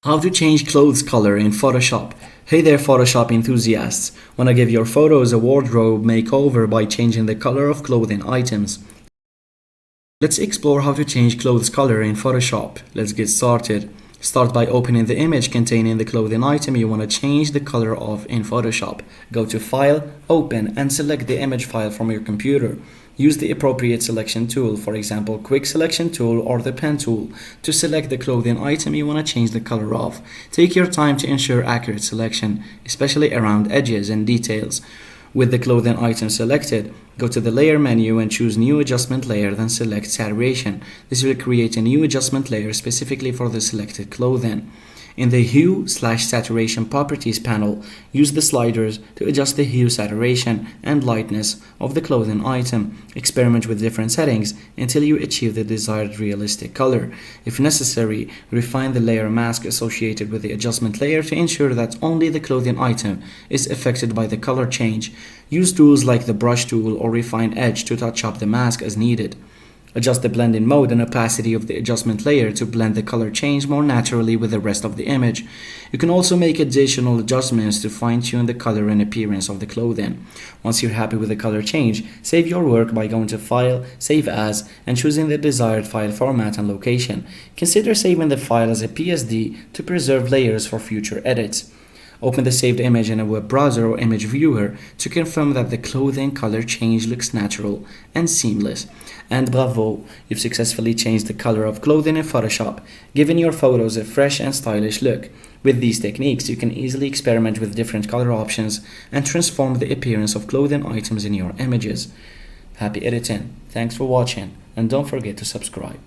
How to change clothes color in Photoshop. Hey there Photoshop enthusiasts! Wanna give your photos a wardrobe makeover by changing the color of clothing items? Let's explore how to change clothes color in Photoshop. Let's get started. Start by opening the image containing the clothing item you want to change the color of in Photoshop. Go to File, Open, and select the image file from your computer. Use the appropriate selection tool, for example, Quick Selection tool or the Pen tool, to select the clothing item you want to change the color of. Take your time to ensure accurate selection, especially around edges and details. With the clothing item selected, go to the Layer menu and choose New Adjustment Layer, then select Saturation. This will create a new adjustment layer specifically for the selected clothing. In the Hue/Saturation Properties panel, use the sliders to adjust the hue, saturation, and lightness of the clothing item. Experiment with different settings until you achieve the desired realistic color. If necessary, refine the layer mask associated with the adjustment layer to ensure that only the clothing item is affected by the color change. Use tools like the Brush tool or Refine Edge to touch up the mask as needed. Adjust the blending mode and opacity of the adjustment layer to blend the color change more naturally with the rest of the image. You can also make additional adjustments to fine-tune the color and appearance of the clothing. Once you're happy with the color change, save your work by going to File, Save As, and choosing the desired file format and location. Consider saving the file as a PSD to preserve layers for future edits. Open the saved image in a web browser or image viewer to confirm that the clothing color change looks natural and seamless. And bravo, you've successfully changed the color of clothing in Photoshop, giving your photos a fresh and stylish look. With these techniques, you can easily experiment with different color options and transform the appearance of clothing items in your images. Happy editing, thanks for watching, and don't forget to subscribe.